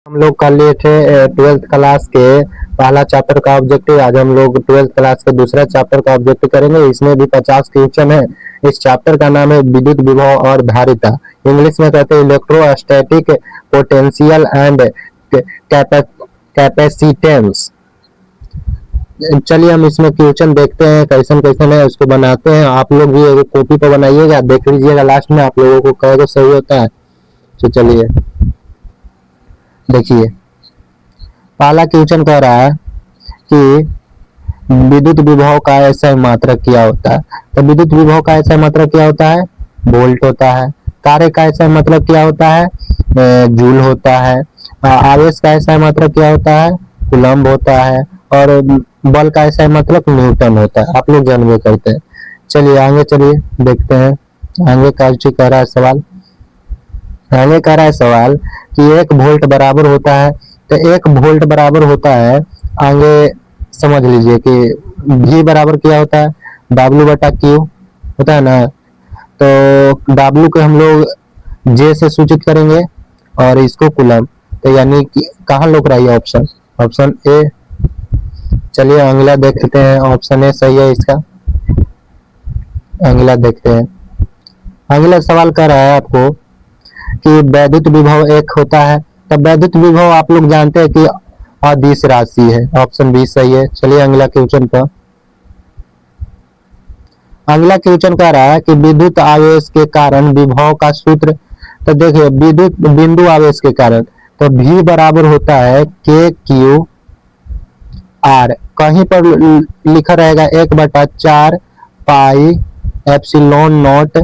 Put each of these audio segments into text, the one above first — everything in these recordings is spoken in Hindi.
हम लोग कर लिए थे 12th क्लास के पहला चैप्टर का ऑब्जेक्टिव। आज हम लोग 12th क्लास के दूसरा चैप्टर का ऑब्जेक्टिव करेंगे। इसमें भी 50 क्वेश्चन है। इस चैप्टर का नाम है विद्युत विभव और धारिता। इंग्लिश में कहते हैं इलेक्ट्रोस्टैटिक पोटेंशियल एंड कैपेसिटेंस। चलिए हम इसमें क्वेश्चन देखते हैं कैसन कैसन है, उसको बनाते हैं। आप लोग भी एक कॉपी पर बनाइएगा, देख लीजिएगा लास्ट में आप लोगों को कहे तो सही होता है। तो चलिए देखिए, पहला क्वेश्चन कह रहा है कि विद्युत विभव का ऐसा मात्रक क्या होता है। तो विद्युत विभव का ऐसा मात्रक क्या होता है? वोल्ट होता है। कार्य का ऐसा मात्रक क्या होता है? जूल होता है। आवेश का ऐसा मात्रक क्या होता है? कूलम्ब होता है। और बल का ऐसा मात्रक न्यूटन होता है। आप लोग जानवे करते हैं। चलिए आगे चलिए देखते हैं आगे क्या कह रहा है सवाल। आगे कह रहा है सवाल कि 1 वोल्ट बराबर होता है। तो 1 वोल्ट बराबर होता है, आगे समझ लीजिए कि V बराबर क्या होता है? W बटा Q होता है ना। तो W को हम लोग J से सूचित करेंगे और इसको कूलम्ब। तो यानी कि कहाँ लोग रही है ऑप्शन ए। चलिए अगला देखते हैं। ऑप्शन ए सही है इसका। अगला देखते हैं। अगला सवाल कर रहा है आपको कि वैद्युत विभव एक होता है। तब वैद्युत विभव आप लोग जानते हैं कि अदिश राशि है। ऑप्शन बी सही है। चलिए अगला क्वेश्चन पर। अगला क्वेश्चन कह रहा है कि विद्युत आवेश के कारण विभव का सूत्र। तो देखिए विद्युत बिंदु आवेश के कारण तो V बराबर होता है के क्यू आर। कहीं पर लिखा रहेगा 1/4 पाई एप्सिलॉन नॉट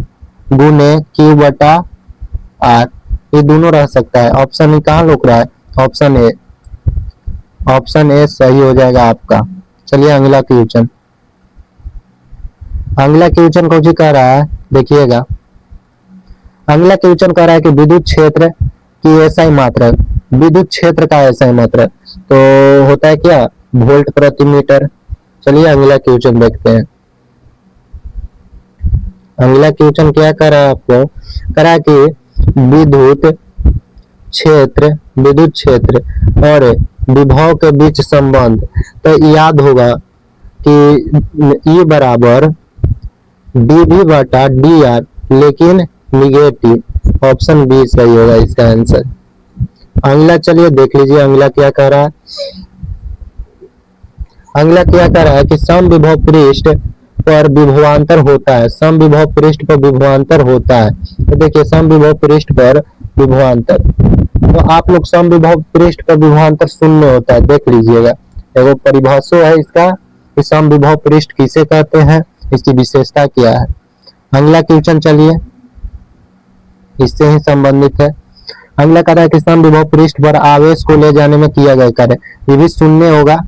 गुने Q बटा आर। ये दोनों रह सकता है। ऑप्शन ए कहाँ लोग रहा है? Option A. ऑप्शन ए सही हो जाएगा आपका। चलिए अगला क्वेश्चन। अगला क्वेश्चन कौन कह रहा है देखिएगा। अगला क्वेश्चन कह रहा है कि विद्युत क्षेत्र की एसआई मात्रक। विद्युत क्षेत्र का एसआई मात्रक तो होता है क्या? वोल्ट प्रति मीटर। चलिए अगला क्वेश्चन देखते हैं। अगला क्वेश्चन क्या कर रहा है आपको? कह रहा है कि विद्युत क्षेत्र और विभव के बीच संबंध। तो याद होगा कि E बराबर dV बटा dr, लेकिन निगेटिव। ऑप्शन बी सही होगा इसका आंसर। अगला चलिए देख लीजिए अगला क्या कह रहा है। अगला क्या कह रहा है कि समविभव पृष्ठ पर विभवांतर होता है। समविभव पृष्ठ पर विभवांतर होता है। तो देखिए समविभव पृष्ठ पर विभवांतर, तो आप लोग समविभव पृष्ठ पर विभवांतर शून्य होता है। देख लीजिएगा एगो परिभाषा है इसका कि समविभव पृष्ठ किसे कहते हैं, इसकी विशेषता क्या है। अगला क्वेश्चन चलिए इससे ही संबंधित है। अगला कह रहा है कि समविभव पृष्ठ पर आवेश को ले जाने में किया गया कार्य। ये भी शून्य होगा।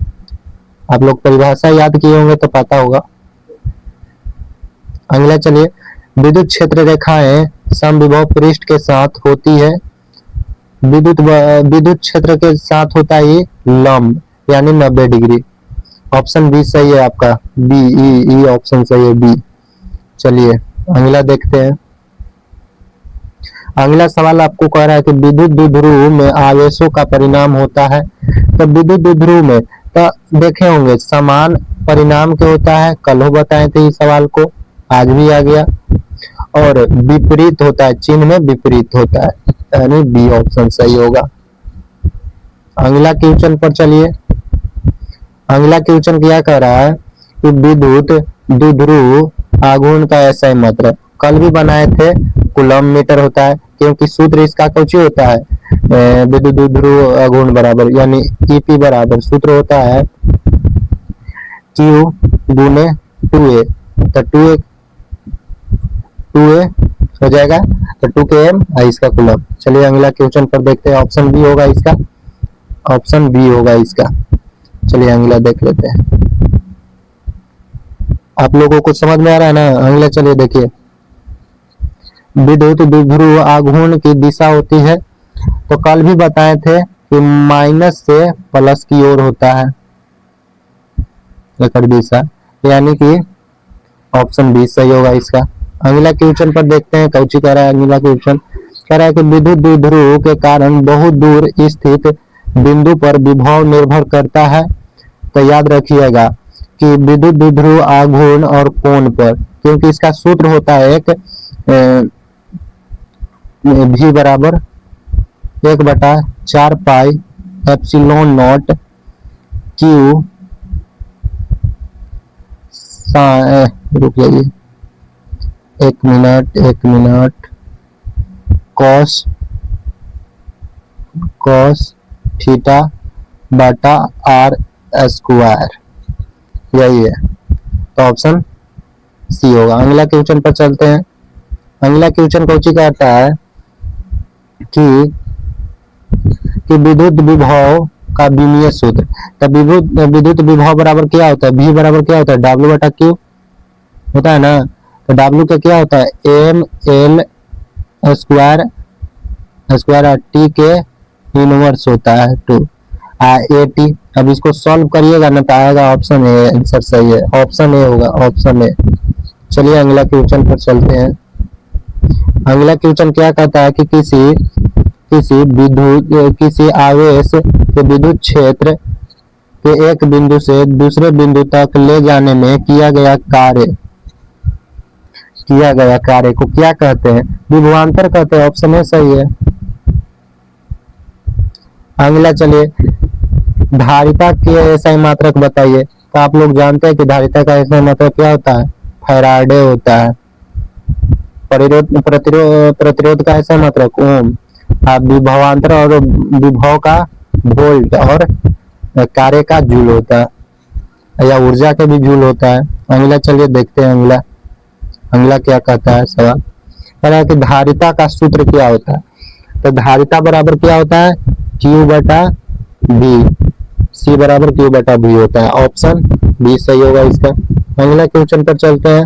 आप लोग परिभाषा याद किए होंगे तो पता होगा। अगला चलिए, विद्युत क्षेत्र रेखाएं समविभव पृष्ठ के साथ होती है। विद्युत क्षेत्र के साथ होता है लंब यानी 90 डिग्री। ऑप्शन बी सही है आपका। बी ऑप्शन सही है बी। चलिए अगला देखते हैं। अगला सवाल आपको कह रहा है कि विद्युत द्विध्रुव में आवेशों का परिणाम होता है। तो विद्युत द्विध्रुव में तो देखे होंगे समान परिणाम क्या होता है। कल बताए थे इस सवाल को, आज भी आ गया। और विपरीत होता है, चिन्ह में विपरीत होता है, यानी बी ऑप्शन सही होगा। अगला क्वेश्चन पर चलिए। अगला क्वेश्चन क्या कह रहा है कि विद्युत द्विध्रुव आघूर्ण का एसआई मात्रक। कल भी बनाए थे, कूलम्ब मीटर होता है, क्योंकि सूत्र इसका कुछ होता है विद्युत द्विध्रुव आघूर्ण बराबर यानी ईपी बराबर सूत्र होता है Q गुने 2A। तो 2A हो जाएगा तो 2km इसका कूलम्ब। चलिए अगला क्वेश्चन पर देखते हैं। ऑप्शन बी होगा इसका। ऑप्शन बी होगा इसका। चलिए अगला देख लेते हैं। आप लोगों को समझ में आ रहा है ना। अगला चलिए देखिए, विद्युत द्विध्रुव आघूर्ण की दिशा होती है। तो कल भी बताए थे कि माइनस से प्लस की ओर होता है लेकर दिशा, यानी कि ऑप्शन बी सही होगा इसका। अगला क्वेश्चन पर देखते हैं कौची कह रहा है। अगला क्वेश्चन कह रहा है कि विद्युत द्विध्रुव के कारण बहुत दूर स्थित बिंदु पर विभव निर्भर करता है। तो याद रखिएगा कि विद्युत द्विध्रुव आघूर्ण और कोण पर, क्योंकि इसका सूत्र होता है एक V बराबर 1/4 पाई एप्सिलॉन नॉट क्यू रुक जाइए एक मिनट कॉस थीटा बटा आर स्क्वायर, यही है। तो ऑप्शन सी होगा। अगला क्वेश्चन पर चलते हैं। अगला क्वेश्चन कोची कहता है कि विद्युत विभव का विमीय सूत्र। तो विद्युत विभव बराबर क्या होता है, V बराबर क्या होता है, W बटा Q होता है ना। तो W का क्या होता है, M L स्क्वायर T के इनवर्स होता है 2 AT। अब इसको सॉल्व करिएगा ना तो आएगा ऑप्शन ए, आंसर सही है, ऑप्शन ए होगा, ऑप्शन ए। चलिए अगला क्वेश्चन पर चलते हैं। अगला क्वेश्चन क्या कहता है कि किसी आवेश के विद्युत क्षेत्र के एक बिंदु से दूसरे बिंदु तक ले जाने में किया गया कार्य को क्या कहते हैं, विभवांतर कहते हैं, ऑप्शन ए सही है। अगला चलिए, धारिता के एसआई मात्रक बताइए। तो आप लोग जानते हैं कि धारिता का एसआई मात्रक क्या होता है, फैराडे होता है। प्रतिरोध का एसआई मात्रक ओम। विभवांतर और विभव का वोल्ट और कार्य का जूल होता है, या ऊर्जा का भी जूल होता है। अगला चलिए देखते हैं अगला क्या कहता है सवाल। कह रहा है कि धारिता का सूत्र क्या होता है। तो धारिता बराबर क्या होता है, Q बटा V, C बराबर Q बटा V होता है, ऑप्शन बी सही होगा इसका। अगला क्वेश्चन पर चलते हैं।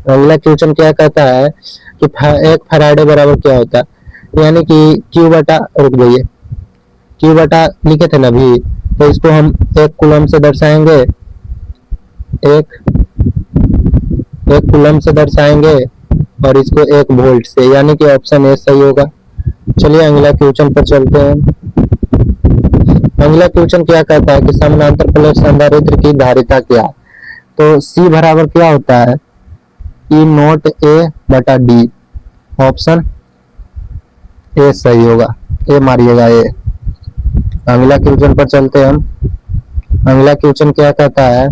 अगला क्वेश्चन क्या कहता है कि एक फैराडे बराबर क्या होता है, यानी कि Q बटा, रुक जाइए, Q बटा लिखे थे ना भी, तो इसको हम एक कूलम से दर्शाएंगे, एक कूलम से दर्शाएंगे और इसको 1 वोल्ट से, यानी कि ऑप्शन ए सही होगा। चलिए अगला क्वेश्चन पर चलते हैं। अगला क्वेश्चन क्या कहता है कि समानांतर प्लेट संधारित्र की धारिता क्या। तो C बराबर क्या होता है, E नॉट A बटा D, ऑप्शन ए सही होगा, ए मारिएगा ए। अगला क्वेश्चन पर चलते हैं हम। अगला क्वेश्चन क्या कहता है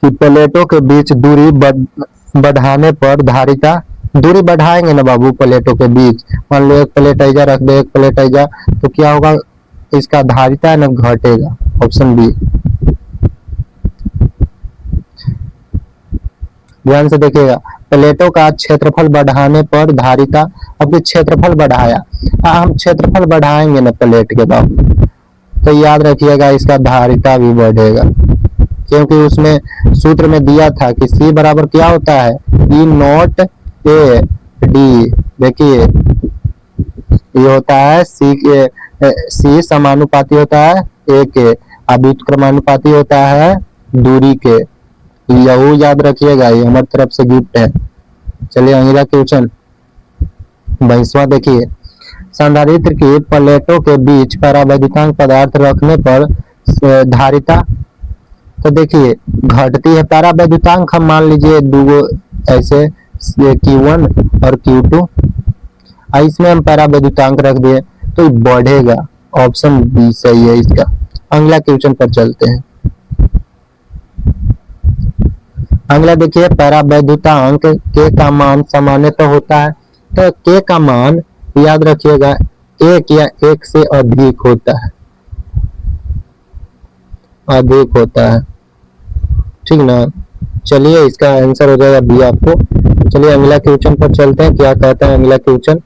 कि प्लेटों के बीच दूरी बढ़ाने पर धारिता, दूरी बढ़ाएंगे ना बाबू प्लेटों के बीच, मान लो एक प्लेट ऐजा रख दे, एक प्लेट ऐजा, तो क्या होगा, इसका धारिता है ना घटेगा, ऑप्शन बी। ध्यान से देखिएगा, प्लेटों का क्षेत्रफल बढ़ाने पर धारिता, अब क्षेत्रफल बढ़ाया, हम क्षेत्रफल बढ़ाएंगे ना प्लेट के बाबू, तो याद रखिएगा इसका धारिता भी बढ़ेगा, क्योंकि उसमें सूत्र में दिया था कि C बराबर क्या होता है, E नॉट A D। देखिए ये होता है C समानुपाती होता है A के, अब व्युत्क्रमानुपाती होता है दूरी के। यह याद रखिएगा, ये हमारी तरफ से गिफ्ट है। चलिए अगला क्वेश्चन 22वां देखिए, संधारित्र की प्लेटों के बीच परावैद्युतांक पदार्थ रखने पर धारिता, तो देखिए घटती है। परावैद्युतांक हम मान लीजिए दो ऐसे Q1 और Q2, इसमें हम परावैद्युतांक रख दिए तो बढ़ेगा, ऑप्शन बी सही है इसका। अगला क्वेश्चन पर चलते हैं। अगला देखिए, परावैद्युतांक के का मान सामान्यतः होता है, तो के का मान याद रखिएगा 1 या 1 से अधिक होता है, ठीक ना। चलिए इसका आंसर हो जाएगा बी आपको। चलिए अगला क्वेश्चन पर चलते हैं, क्या कहता है अगला क्वेश्चन।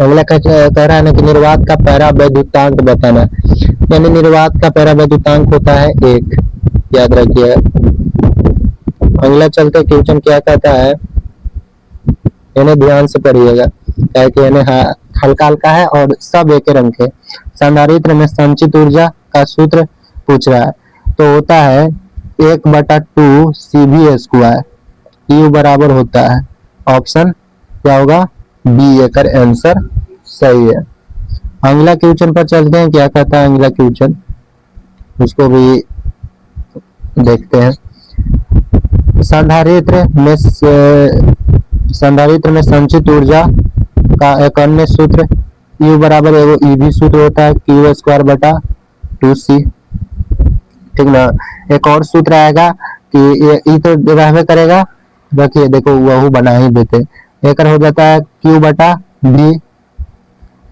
अगला कह रहा है ना कि निर्वात का परावैद्युतांक बताना, यानी निर्वात का परावैद्युतांक होता है 1, याद रखिए। अगला चलते क्वेश्चन क्या कहता है, इन्हें ध्यान से पढ़िएगा, कि इन्हें हल्का हल्का है और सब एक रंग के। संधारित्र में संचित ऊर्जा का सूत्र पूछ रहा है, तो होता है 1/2 CV² U बराबर होता है, ऑप्शन क्या होगा, बी एकर आंसर सही है। अगला क्वेश्चन पर चलते हैं, क्या कहता है अगला क्वेश्चन, उसको भी देखते हैं। संधारित्र में संचित ऊर्जा का एक अन्य सूत्र U बराबर एगो ईबी सूत्र होता है, क्यू स्क्वायर बटा 2c, ठीक ना। एक और सूत्र आएगा कि ये तो रहबे करेगा, रखिए देखो वह बना ही देते, एक हो जाता है Q बटा बी,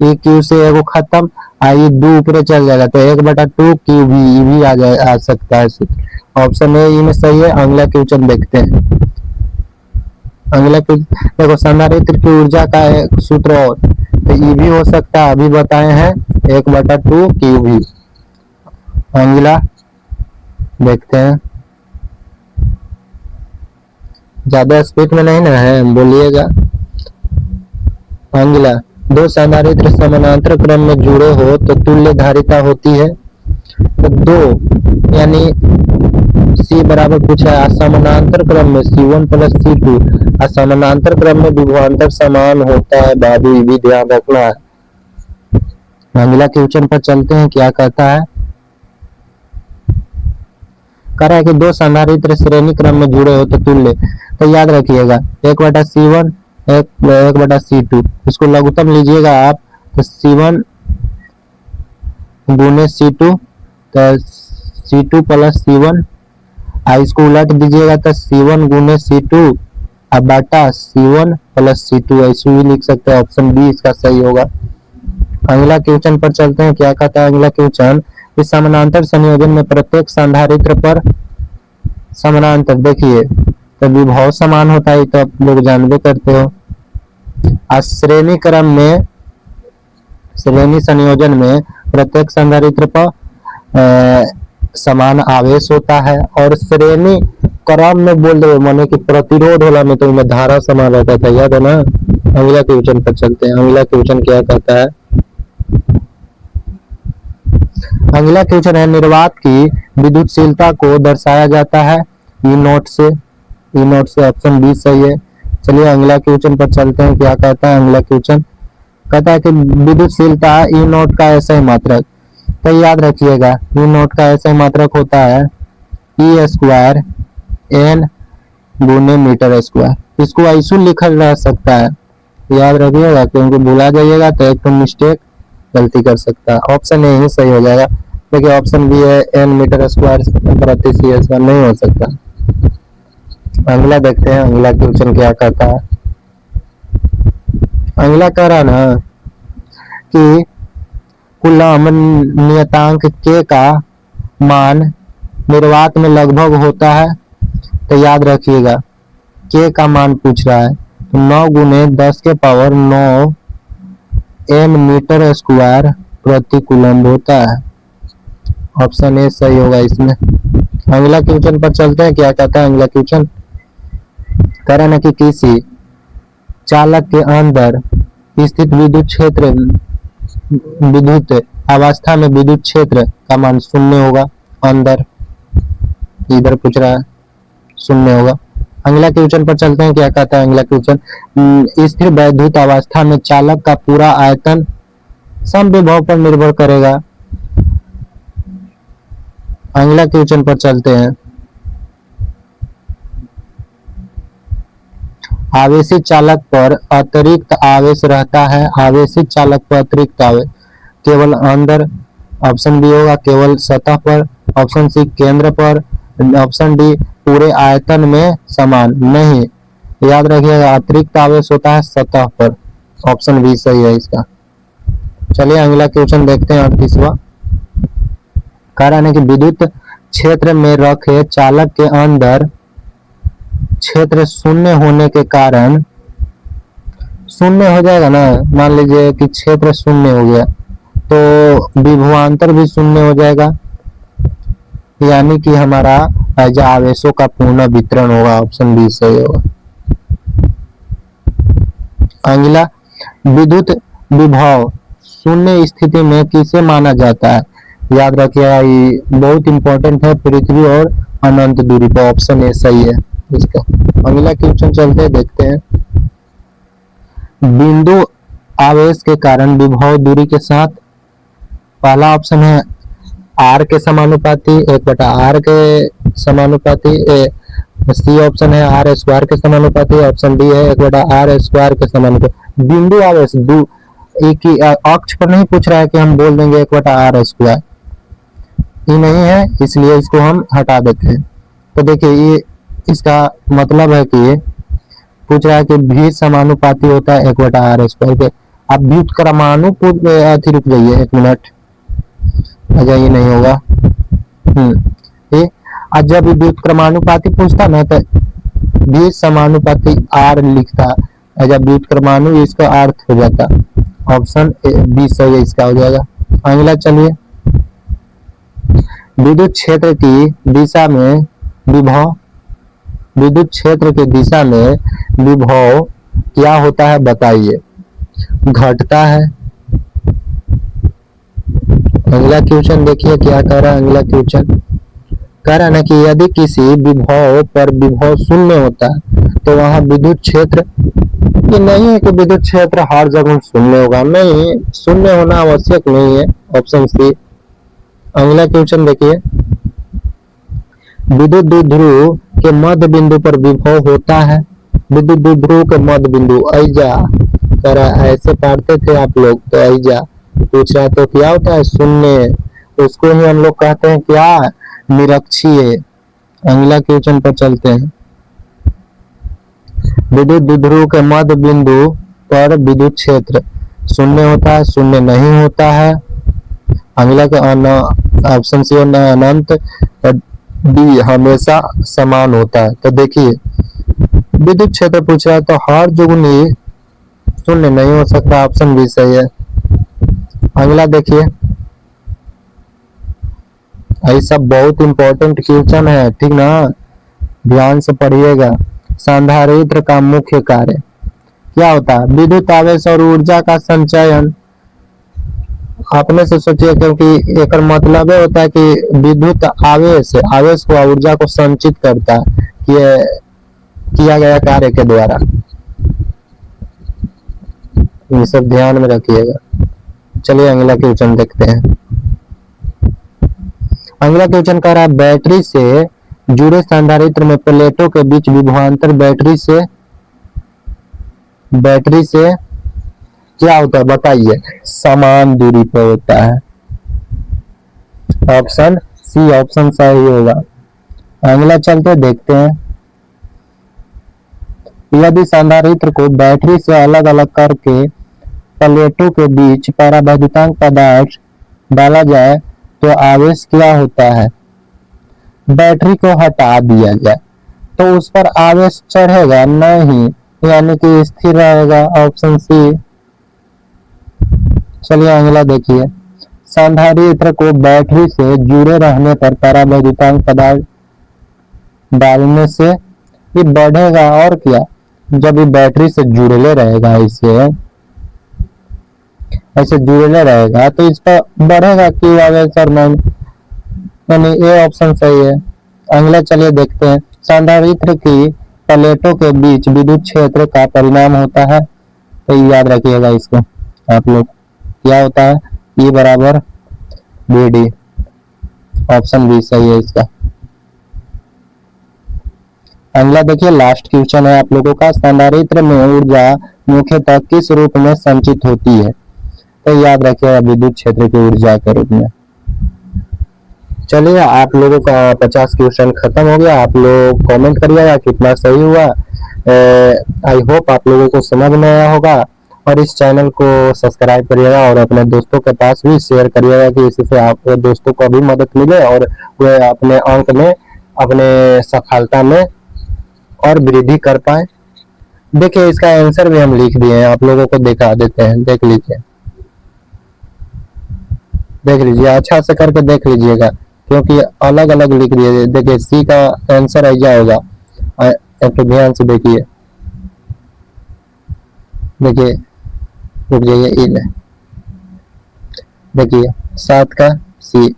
ये Q से एगो खत्म, ये 2 ऊपर चल जाएगा तो 1/2 क्यू भी आ सकता है सूत्र। ऑप्शन ए में सही है। अगला क्वेश्चन देखते हैं। अगला देखो, संधारित्र की ऊर्जा का एक सूत्र और तो ई भी हो सकता है, अभी बताए हैं 1/2 क्यू भी। अगला देखते हैं, ज्यादा स्पीड में नहीं ना है, बोलिएगा। अगला, दो संधारित्र समानांतर क्रम में जुड़े हो तो तुल्य धारिता होती है। तो दो यानी C बराबर पूछा है, समानांतर क्रम में C1 प्लस C2, समानांतर क्रम में विभवांतर समान होता है, बाबू ये भी ध्यान रखना है। अगला क्वेश्चन पर चलते हैं, क्या कहता है, कह रहा है कि दो संधारित्र श्रेणी क्रम में जुड़े हो तो तुल्य, तो याद रखिएगा 1/C1 1/C2, इसको लघुत्तम लीजिएगा आप तो C1 गुने C2, तो C2 प्लस C1, इसको उलट दीजिएगा तो C1 गुने C2 अब बटा C1 प्लस C2, ऐसे भी लिख सकते हैं। ऑप्शन बी इसका सही होगा। अगला क्वेश्चन पर चलते हैं, क्या कहता है अगला क्वेश्चन, इस समानांतर संयोजन में प्रत्येक संधारित्र पर समानांतर, देखिए तो विभव समान होता है, तो आप लोग जानबे करते हो। श्रेणी क्रम में, श्रेणी संयोजन में प्रत्येक संधारित्र पर समान आवेश होता है, और श्रेणी क्रम में बोल दो माने कि प्रतिरोध होला में तो धारा समान रहता था, याद है ना। अगला क्वेश्चन पर चलते हैं। अगला क्वेश्चन क्या कहता है, अगला क्वेश्चन है, निर्वात की विद्युतशीलता को दर्शाया जाता है ई नोट से, ई नोट से। ऑप्शन बी सही है। चलिए अगला क्वेश्चन पर चलते हैं, क्या कहता है अगला क्वेश्चन, कहता है कि विद्युतशीलता ई नोट का ऐसा मात्रक, तो याद रखिएगा ई नोट का ऐसा मात्रक होता है ई स्क्वायर एन गुने मीटर स्क्वायर। इसको ऐसे लिखा जा सकता है, याद रखिएगा, क्योंकि भुला जाइएगा तो एक तो मिस्टेक गलती कर सकता है। ऑप्शन ए ही सही हो जाएगा। देखिए ऑप्शन बी है एन मीटर स्क्वायर प्रति सी स्क्वायर, नहीं हो सकता। अगला देखते हैं, अगला क्वेश्चन क्या कहता है। अगला कह रहा ना कि कूलम्ब नियतांक के का मान निर्वात में लगभग होता है, तो याद रखिएगा के का मान पूछ रहा है, तो 9 गुने 10 के पावर 9 एन मीटर स्क्वायर प्रति कूलम्ब होता है। ऑप्शन ए सही होगा इसमें। अगला क्वेश्चन पर चलते हैं, क्या कहता है अगला क्वेश्चन, कह रहा है कि किसी चालक के अंदर स्थित विद्युत क्षेत्र, विद्युत अवस्था में विद्युत क्षेत्र का मान 0 होगा, अंदर इधर पूछ रहा है 0 होगा। अगला क्वेश्चन पर चलते हैं, क्या कहता है अगला क्वेश्चन, स्थिर वैद्युत अवस्था में चालक का पूरा आयतन समविभव पर निर्भर करेगा। अगला क्वेश्चन पर चलते हैं, आवेशित चालक पर अतिरिक्त आवेश रहता है, आवेशित चालक पर अतिरिक्त आवेश केवल अंदर, ऑप्शन बी होगा केवल सतह पर, ऑप्शन सी केंद्र पर, ऑप्शन डी पूरे आयतन में समान नहीं। याद रखिएगा अतिरिक्त आवेश होता है सतह पर, ऑप्शन बी सही है इसका। चलिए अगला क्वेश्चन देखते हैं 38वां। कह रहा है कि विद्युत क्षेत्र में रखे चालक के अंदर क्षेत्र 0 होने के कारण, 0 हो जाएगा ना, मान लीजिए कि क्षेत्र 0 हो गया तो विभवांतर भी 0 हो जाएगा, यानी कि हमारा आवेशों का पूर्ण वितरण होगा। ऑप्शन बी सही होगा। अगला, विद्युत विभव 0 स्थिति में किसे माना जाता है, याद रखिएगा ये बहुत इंपॉर्टेंट है, पृथ्वी और अनंत दूरी पर। ऑप्शन ए सही है इसका। अगला क्वेश्चन चलते हैं, देखते हैं बिंदु आवेश के कारण विभव दूरी के साथ। पहला ऑप्शन है आर के समानुपाती, 1/r के समानुपाती। सी ऑप्शन है आर स्क्वायर के समानुपाती। ऑप्शन डी है 1/r स्क्वायर के समानुपाती। बिंदु आवेश एक ही अक्ष पर नहीं पूछ रहा है कि हम बोल देंगे 1/r स्क्वायर, ये नहीं है, इसलिए इसको हम हटा देते हैं। तो देखिए ये इसका मतलब है कि पूछ रहा है कि भी समानुपाती होता है 1/r स्क्वायर के। आप व्युत्क्रमाणु रुक जाइए 1 मिनट, अच्छा ये नहीं होगा। ये आज जब व्युत्क्रमानुपाती पूछता ना तो भी समानुपाती आर लिखता, जब व्युत्क्रमाणु इसका अर्थ हो जाता। ऑप्शन बी सही है, इसका हो जाएगा। अगला चलिए, विद्युत क्षेत्र की दिशा में विभव, विद्युत क्षेत्र की दिशा में विभव क्या होता है बताइए। घटता है। अगला क्वेश्चन देखिए क्या कह रहा है। अगला क्वेश्चन कह रहा है ना कि यदि किसी विभव पर विभव शून्य होता है तो वहां विद्युत क्षेत्र, ये नहीं है कि विद्युत क्षेत्र हर जगह शून्य होगा, नहीं, शून्य होना आवश्यक नहीं है। Option C. अगला क्वेश्चन देखिए, विद्युत द्विध्रुव के मध्य बिंदु पर विभव होता है। विद्युत द्विध्रुव के मध्य बिंदु ऐजा कह रहा है, ऐसे पढ़ते थे आप लोग तो ऐजा पूछ रहा है तो क्या होता है शून्य, उसको ही हम लोग कहते हैं क्या, निरक्षीय। अगला क्वेश्चन पर चलते हैं, विद्युत द्विध्रुव के मध्य बिंदु पर विद्युत क्षेत्र शून्य होता है, शून्य नहीं होता है। अगला का ऑप्शन सी अनंत, डी हमेशा समान होता है। तो देखिए विद्युत क्षेत्र पूछ रहा है तो हर जुगनी शून्य नहीं हो सकता, ऑप्शन बी सही है। अगला देखिए, ऐसा बहुत इंपॉर्टेंट क्वेश्चन है, ठीक ना, ध्यान से पढ़िएगा। संधारित्र का मुख्य कार्य क्या होता है। विद्युत आवेश और ऊर्जा का संचयन। अपने से सोचिए, क्योंकि एक मतलब होता है कि विद्युत आवेश आवेश को ऊर्जा को संचित करता है किया गया कार्य के द्वारा। ये सब ध्यान में रखिएगा। चलिए अगला क्वेश्चन देखते हैं। अगला क्वेश्चन कह रहा है, बैटरी से जुड़े संधारित्र में प्लेटों के बीच विभवांतर बैटरी से क्या होता है बताइए, समान दूरी पर होता है। ऑप्शन सी ऑप्शन सही होगा। अगला चलते देखते हैं, यदि संधारित्र को बैटरी से अलग अलग करके प्लेटों के बीच परावैद्युतांक पदार्थ डाला जाए तो आवेश क्या होता है। बैटरी को हटा दिया जाए तो उस पर आवेश चढ़ेगा नहीं, यानी कि स्थिर रहेगा। Option C. चलिए अगला देखिए, संधारित्र को बैटरी से जुड़े रहने पर परावैद्युतांक पदार्थ डालने से ये बढ़ेगा, और क्या, जब ये बैटरी से जुड़े रहेगा, इसे ऐसे जुड़े रहेगा तो इस पर बढ़ेगा क्यों आवेश और नहीं, यानी ये ऑप्शन सही है। अगला चलिए देखते हैं, संधारित्र की प्लेटों के बीच विद्युत क्षेत्र का परिणाम होता है। तो याद रखिएगा इसको आप लोग, क्या होता है, E बराबर बी डी। ऑप्शन बी सही है इसका। अगला देखिए, लास्ट क्वेश्चन है आप लोगों का, संधारित्र में ऊर्जा मुख्यतः किस रूप में संचित होती है। तो याद रखिएगा विद्युत क्षेत्र की ऊर्जा के रूप में। चलिए आप लोगों का 50 क्वेश्चन खत्म हो गया। आप लोग कमेंट करिएगा कितना सही हुआ। आई होप आप लोगों को समझ में आया होगा, और इस चैनल को सब्सक्राइब करिएगा और अपने दोस्तों के पास भी शेयर करिएगा कि इससे आपके दोस्तों को भी मदद मिले और वे अपने अंक में, अपने सफलता में और वृद्धि कर पाए। देखिए इसका आंसर भी हम लिख दिए हैं, आप लोगों को दिखा देते हैं, देख लीजिए, देख लीजिए, अच्छा से करके देख लीजिएगा, क्योंकि अलग अलग लिख दिए। देखिए सी का आंसर ऐसा होगा, तो ध्यान से देखिए, देखिए रुक जाइए, इन देखिए 7 का सी,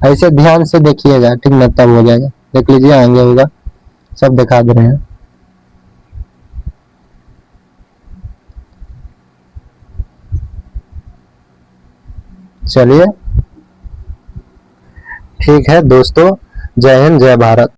ऐसे ध्यान से देखिएगा, ठीक ना, तब हो जाएगा। देख लीजिए आगे होगा, सब दिखा दे रहे हैं। चलिए ठीक है दोस्तों, जय हिंद जय भारत।